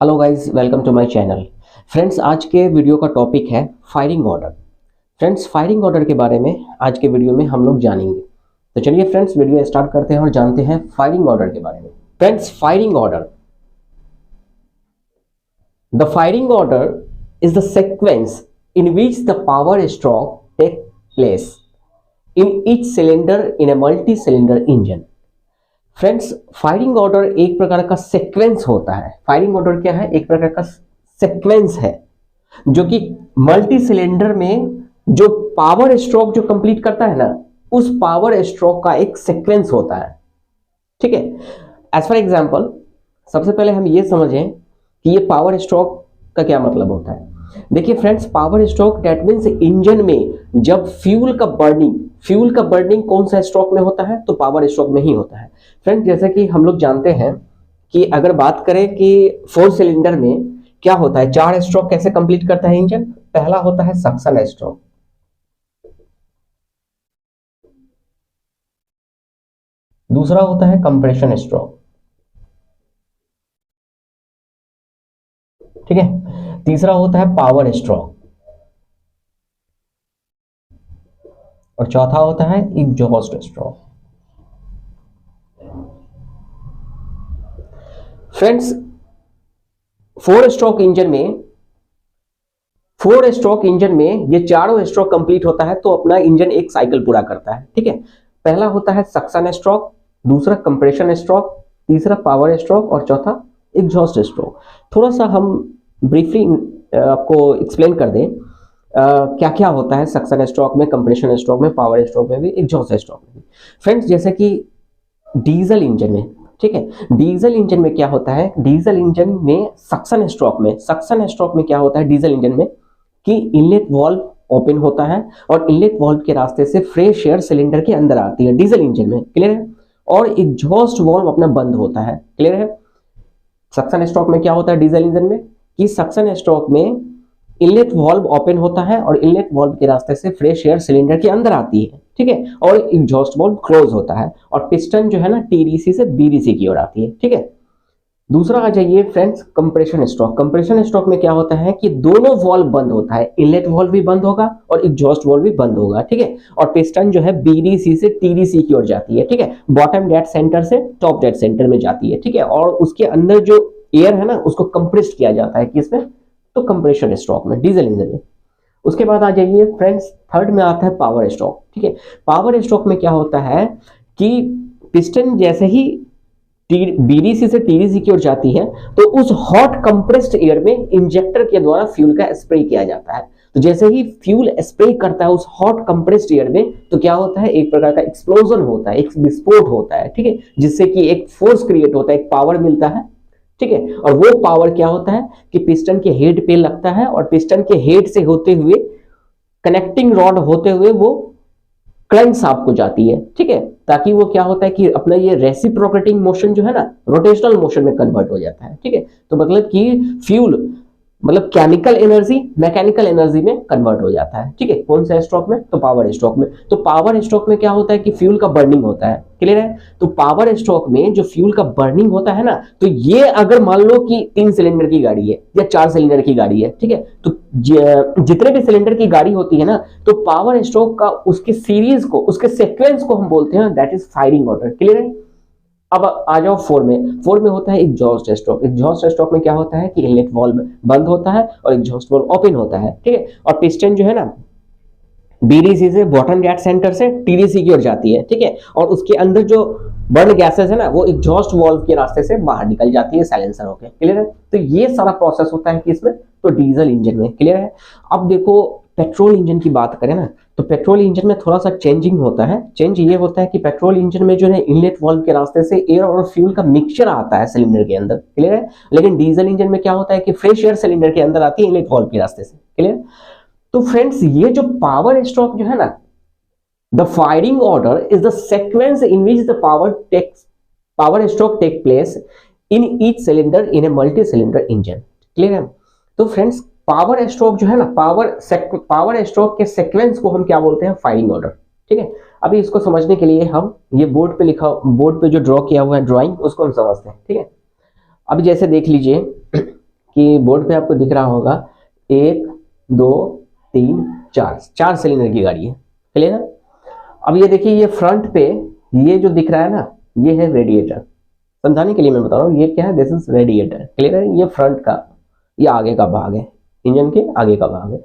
Hello guys, welcome to my channel. Friends, आज के video का टॉपिक है firing order. Friends, firing order के बारे में आज के वीडियो में हम लोग जानेंगे। तो चलिए फ्रेंड्स, वीडियो स्टार्ट करते हैं और जानते हैं फायरिंग ऑर्डर के बारे में। Friends, firing order, the firing order is the sequence in which the power stroke take place in each cylinder in a multi cylinder engine. Friends, firing order एक प्रकार का सीक्वेंस होता है। फायरिंग ऑर्डर क्या है? एक प्रकार का सीक्वेंस है जो कि मल्टी सिलेंडर में जो पावर स्ट्रोक जो कंप्लीट करता है ना, उस पावर स्ट्रोक का एक सीक्वेंस होता है। ठीक है। एज फॉर एग्जांपल, सबसे पहले हम ये समझें कि ये पावर स्ट्रोक का क्या मतलब होता है। देखिए friends, power stroke that means engine में जब फ्यूल का बर्निंग कौन सा स्ट्रोक में होता है? तो पावर स्ट्रोक में ही होता है। फ्रेंड्स, जैसे कि हम लोग जानते हैं कि अगर बात करें कि 4 सिलेंडर में क्या होता है, 4 स्ट्रोक कैसे कंप्लीट करता है इंजन? पहला होता है सक्शन स्ट्रोक, दूसरा होता है कंप्रेशन स्ट्रोक, ठीक है, तीसरा होता है पावर स्ट्रोक और चौथा होता है exhaust stroke. Friends, 4 stroke engine में 4 स्ट्रोक इंजन में ये चारों स्ट्रोक कंप्लीट होता है तो अपना इंजन एक साइकिल पूरा करता है। ठीक है। पहला होता है सक्शन स्ट्रोक, दूसरा कंप्रेशन स्ट्रोक, तीसरा पावर स्ट्रोक और चौथा एग्जॉस्ट स्ट्रोक। थोड़ा सा हम ब्रीफली आपको एक्सप्लेन कर दें क्या क्या होता है सक्शन स्ट्रोक में, कंप्रेशन स्ट्रोक में, पावर स्ट्रोक में भी, एग्जॉस्ट स्ट्रोक में भी। फ्रेंड्स, जैसे कि डीजल इंजन में, ठीक है, डीजल इंजन में क्या होता है? डीजल इंजन में सक्शन स्ट्रोक में क्या होता है डीजल इंजन में कि इनलेट वाल्व ओपन होता है और इनलेट वाल्व के रास्ते से फ्रेश एयर सिलेंडर के अंदर आती है डीजल इंजन में। क्लियर है? और एग्जॉस्ट वाल्व अपना बंद होता है। क्लियर है? सक्शन स्ट्रोक में क्या होता है डीजल इंजन में कि सक्शन स्ट्रोक में इनलेट वाल्व ओपन होता है और इनलेट वाल्व के रास्ते से फ्रेश एयर सिलेंडर के अंदर आती है। ठीक है। और एग्जॉस्ट वाल्व क्लोज होता है और पिस्टन जो है ना टीडीसी से बीडीसी की ओर आती है। ठीक है। दूसरा आ जाइए friends, compression stroke. Compression stroke में क्या होता है कि दोनों वाल्व बंद होता है, इनलेट वाल्व भी बंद होगा और एग्जॉस्ट वाल्व भी बंद होगा। ठीक है। और पिस्टन जो है बीडीसी से टीडीसी की ओर जाती है। ठीक है। बॉटम डेड सेंटर से टॉप डेड सेंटर में जाती है। ठीक है। और उसके अंदर जो एयर है ना, उसको कंप्रेस्ड किया जाता है किसमें? तो कंप्रेशन स्ट्रोक में, डीजल इंजन में। उसके बाद आ जाइए फ्रेंड्स, थर्ड में आता है पावर स्ट्रोक। ठीक है। पावर स्ट्रोक में क्या होता है कि पिस्टन जैसे ही बीडीसी से टीडीसी की ओर जाती है तो उस हॉट कंप्रेस्ड एयर में इंजेक्टर के द्वारा फ्यूल का स्प्रे किया जाता है। तो जैसे ही फ्यूल स्प्रे करता है उस हॉट कंप्रेस्ड एयर में तो क्या होता है? एक प्रकार का एक्सप्लोजन होता है, एक विस्फोट होता है। ठीक है। जिससे कि एक फोर्स क्रिएट होता है, एक पावर मिलता है। ठीक है। और वो पावर क्या होता है कि पिस्टन के हेड पे लगता है और पिस्टन के हेड से होते हुए, कनेक्टिंग रॉड होते हुए वो क्रैंक शाफ्ट को जाती है। ठीक है। ताकि वो क्या होता है कि अपना ये रेसिप्रोकेटिंग मोशन जो है ना, रोटेशनल मोशन में कन्वर्ट हो जाता है। ठीक है। तो मतलब कि फ्यूल मतलब केमिकल एनर्जी मैकेनिकल एनर्जी में कन्वर्ट हो जाता है। ठीक है। कौन सा स्ट्रोक में? तो पावर स्ट्रोक में। तो पावर स्ट्रोक में क्या होता है कि फ्यूल का बर्निंग होता है। क्लियर है? तो पावर स्ट्रोक में जो फ्यूल का बर्निंग होता है ना, तो ये अगर मान लो कि 3 सिलेंडर की गाड़ी है या 4 सिलेंडर की गाड़ी है, ठीक है, तो जितने भी सिलेंडर की गाड़ी होती है ना, तो पावर स्ट्रोक का उसके सीरीज को, उसके सीक्वेंस को हम बोलते हैं that is firing order. Clear है? अब आ जाओ 4 में। 4 में होता है एग्जॉस्ट स्ट्रोक। एग्जॉस्ट स्ट्रोक में क्या होता है कि इनलेट वाल्व बंद होता है और एग्जॉस्ट वाल्व ओपन होता है। ठीक है। और पिस्टन जो है ना, बीडीसी से बॉटम डेड सेंटर से टीडीसी की ओर जाती है। ठीक है। और उसके अंदर जो बर्न गैसेस है ना, वो एग्जॉस्ट वाल्व के रास्ते से बाहर निकल जाती है साइलेंसर होके। क्लियर है? तो ये सारा प्रोसेस होता है किसमें? तो डीजल इंजन में। क्लियर है? अब देखो, पेट्रोल इंजन की बात करें ना, तो पेट्रोल इंजन में थोड़ा सा चेंजिंग होता है। चेंज ये होता है कि पेट्रोल इंजन में जो है इनलेट वाल्व के रास्ते से एयर और फ्यूल का मिक्सचर आता है सिलेंडर के अंदर। क्लियर है? लेकिन डीजल इंजन में क्या होता है कि फ्रेश एयर सिलेंडर के अंदर आती है इनलेट वाल्व के रास्ते से। क्लियर? तो फ्रेंड्स, ये जो पावर स्ट्रोक जो है ना, the firing order is the sequence in which the power stroke take place in each cylinder in a multi cylinder engine. Clear है? तो फ्रेंड्स, पावर स्ट्रोक जो है ना, पावर स्ट्रोक के सीक्वेंस को हम क्या बोलते हैं? Firing order. ठीक है। अभी इसको समझने के लिए हम ये बोर्ड पे जो ड्रॉ किया हुआ है ड्राइंग, उसको हम समझते हैं। ठीक है। अभी जैसे देख लीजिए, कि बोर्ड पे आपको दिख रहा होगा 1 2 3 4, 4 सिलेंडर की गाड़ी है, क्लियर है। अब ये देखिए, ये फ्रंट पे ये जो दिख रहा है ना, ये है रेडिएटर। समझाने के लिए मैं बता रहा हूँ, ये क्या है, दिस इज रेडिएटर, क्लियर है। ये फ्रंट का, ये आगे का भाग है, इंजन के आगे का भाग है।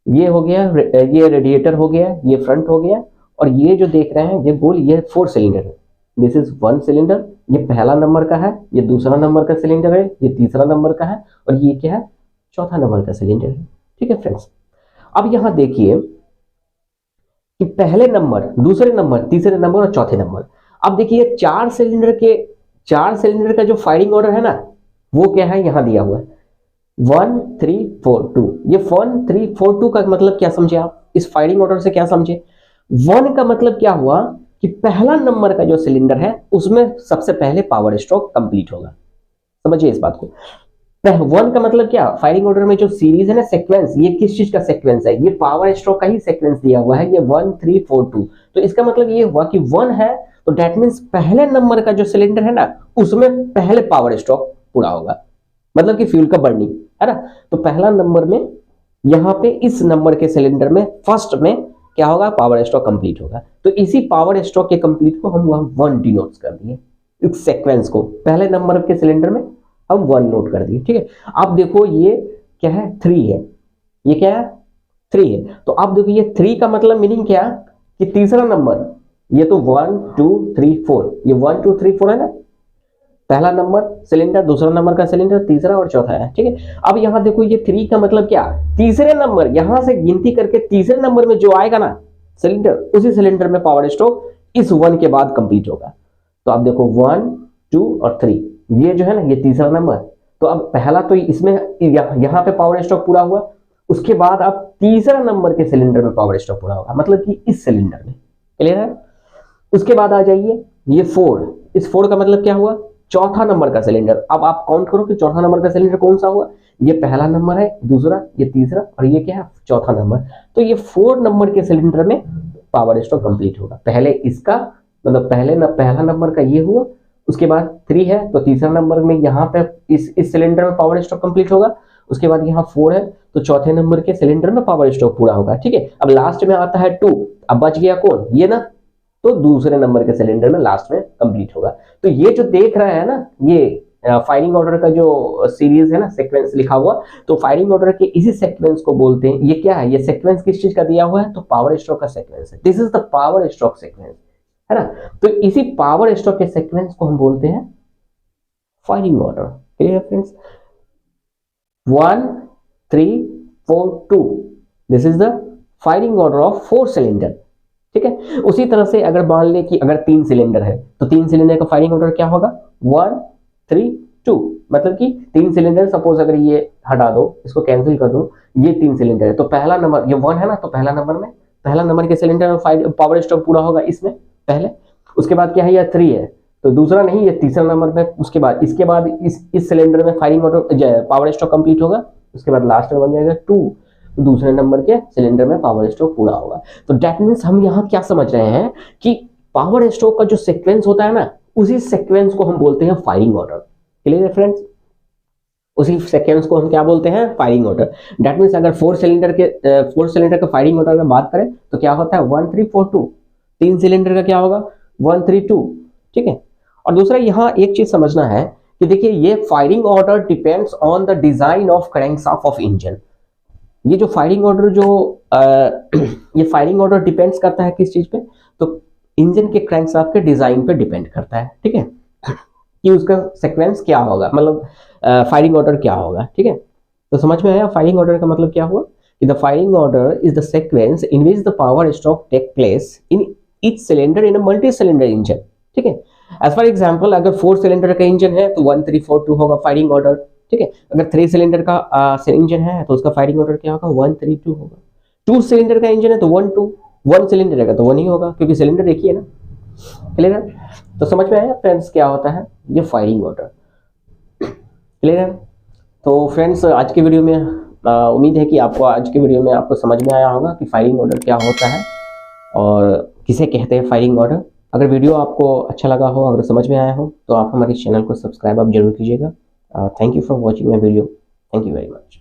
ये हो गया, ये रेडिएटर हो गया, ये फ्रंट हो गया। और ये जो देख रहे हैं ये गोल, ये 4 सिलेंडर है। दिस इज 1 सिलेंडर, ये पहला नंबर का है, ये दूसरा नंबर का सिलेंडर है, ये तीसरा नंबर का है, और ये क्या है, चौथा नंबर का सिलेंडर है। ठीक है फ्रेंड्स, अब यहां देखिए कि पहले नंबर, दूसरे नंबर, तीसरे नंबर और चौथे नंबर। अब देखिए 4 सिलेंडर का जो फायरिंग ऑर्डर है ना, वो क्या है, यहां दिया हुआ है 1 3 4 2। ये 1 3 4 2 का मतलब क्या समझे आप, इस फायरिंग ऑर्डर से क्या समझे। 1 का मतलब क्या हुआ कि पहला नंबर का जो सिलेंडर है उसमें सबसे पहले पावर स्ट्रोक कंप्लीट होगा। समझिए इस बात को। 1 का मतलब क्या, फायरिंग ऑर्डर में जो सीरीज है ना, सीक्वेंस, ये किस चीज का सीक्वेंस है, ये पावर स्ट्रोक का ही सीक्वेंस दिया हुआ है, ये 1 3 4 2। तो इसका मतलब ये हुआ कि 1 है तो दैट मींस पहले नंबर का जो सिलेंडर है ना, उसमें पहले पावर स्ट्रोक पूरा होगा, मतलब कि फ्यूल का बर्निंग है ना। तो पहला नंबर में, यहां पे इस नंबर के सिलेंडर में फर्स्ट में क्या होगा, पावर स्ट्रोक कंप्लीट होगा। तो इसी पावर स्ट्रोक के कंप्लीट को हम वहां 1 डिनोट कर दिए, इस सीक्वेंस को पहले नंबर के सिलेंडर में हम 1 नोट कर दिए। ठीक है, अब देखो ये क्या है, 3 है, ये क्या है, 3 है। तो अब देखो ये 3 का मतलब मीनिंग क्या, कि तीसरा नंबर, ये तो 1 2 3 4, ये 1 2 3 4 है ना, पहला नंबर सिलेंडर, दूसरा नंबर का सिलेंडर, तीसरा और चौथा है। ठीक है, अब यहां देखो ये 3 का मतलब क्या, तीसरे नंबर, यहां से गिनती करके तीसरे नंबर में जो आएगा ना सिलेंडर, उसी सिलेंडर में पावर स्ट्रोक इस 1 के बाद कंप्लीट होगा। तो आप देखो 1 2 और 3, ये जो है ना, ये तीसरा नंबर। तो अब पहला तो इसमें यहां पे पावर स्ट्रोक पूरा हुआ, उसके बाद अब तीसरा नंबर के सिलेंडर में पावर स्ट्रोक पूरा होगा, मतलब कि इस सिलेंडर में, क्लियर है। उसके बाद आ जाइए ये 4, इस 4 का मतलब क्या हुआ, चौथा नंबर का सिलेंडर। अब आप काउंट करो कि चौथा नंबर का सिलेंडर कौन सा हुआ, ये पहला नंबर है, दूसरा, ये तीसरा, और ये क्या है, चौथा नंबर। तो ये 4 नंबर के सिलेंडर में पावर स्ट्रोक कंप्लीट होगा। पहले इसका मतलब पहला नंबर का ये हुआ, उसके बाद 3 है तो तीसरा नंबर में यहाँ पे इस सिलेंडर में पावर स्ट्रोक कंप्लीट होगा। उसके बाद यहाँ 4 है तो चौथे नंबर के सिलेंडर में पावर स्ट्रोक पूरा होगा। ठीक है, अब लास्ट में आता है 2, अब बच गया कौन, ये ना, तो दूसरे नंबर के सिलेंडर में लास्ट में कंप्लीट होगा। तो ये जो देख रहा है ना, ये फायरिंग ऑर्डर का जो सीरीज है ना, सीक्वेंस लिखा हुआ, तो फायरिंग ऑर्डर के इसी सीक्वेंस को बोलते हैं, ये क्या है, ये सीक्वेंस किस चीज का दिया हुआ है, तो पावर स्ट्रोक का सीक्वेंस है। This is the power stroke sequence, है ना। तो इसी पावर स्ट्रोक के सीक्वेंस को हम बोलते हैं firing order. Clear friends, 1 3 4 2, this is the firing order of 4 cylinder. ठीक है, उसी तरह से अगर मान ले कि अगर 3 सिलेंडर है तो 3 सिलेंडर का फायरिंग ऑर्डर क्या होगा, 1 3 2, मतलब कि 3 सिलेंडर, सपोज अगर ये हटा दो, इसको कैंसिल कर दो, ये 3 सिलेंडर है तो पहला नंबर, ये 1 है ना, तो पहला नंबर के सिलेंडर में पावर स्ट्रोक पूरा होगा इसमें पहले। उसके बाद क्या है, यह 3 है तो दूसरा नहीं, ये तीसरा नंबर में। उसके बाद इस सिलेंडर में firing order power stroke complete होगा। उसके बाद लास्ट में बन जाएगा 2, तो दूसरे नंबर के सिलेंडर में पावर स्ट्रोक पूरा होगा। तो दैट मींस हम यहाँ क्या समझ रहे हैं कि पावर स्ट्रोक का जो सीक्वेंस होता है ना, उसी सीक्वेंस को हम बोलते हैं फायरिंग ऑर्डर। क्लियर है फ्रेंड्स, उसी सीक्वेंस को हम क्या बोलते हैं, फायरिंग ऑर्डर। दैट मींस अगर 4 सिलेंडर का फायरिंग ऑर्डर में बात करें तो क्या होता है, 1 3 4 2, 3 सिलेंडर का क्या होगा, 1 3 2। ठीक है, और दूसरा यहाँ एक चीज समझना है कि देखिए ये firing order depends on the design of crankshaft of engine. ये जो फायरिंग ऑर्डर ये फायरिंग ऑर्डर डिपेंड्स करता है किस चीज पे, तो इंजन के क्रैंकशाफ्ट के डिजाइन पे डिपेंड करता है। ठीक है, कि उसका सीक्वेंस क्या होगा, मतलब फायरिंग ऑर्डर क्या होगा। ठीक है, तो समझ में आया फायरिंग ऑर्डर का मतलब क्या हुआ, कि the firing order is the sequence in which the power stroke take place in each cylinder in a multi cylinder engine. ठीक है, एज फॉर एग्जांपल अगर 4 सिलेंडर का इंजन है तो 1 3 4 2 होगा फायरिंग ऑर्डर। ठीक है, अगर 3 सिलेंडर का इंजन है तो उसका फायरिंग ऑर्डर क्या होगा, 1 3 2 होगा। 2 सिलेंडर का इंजन है तो 1 2, 1 सिलेंडर है तो 1 ही होगा, क्योंकि सिलेंडर एक ही है ना। क्लियर है, तो समझ में आया फ्रेंड्स क्या होता है ये फायरिंग ऑर्डर। क्लियर है, तो फ्रेंड्स आज के वीडियो में उम्मीद है कि आपको आज के वीडियो में आपको समझ में आया होगा कि फायरिंग ऑर्डर क्या होता है और किसे कहते हैं फायरिंग ऑर्डर। अगर वीडियो आपको अच्छा लगा हो, अगर समझ में आया हो, तो आप हमारे चैनल को सब्सक्राइब आप जरूर कीजिएगा। Thank you for watching my video. Thank you very much.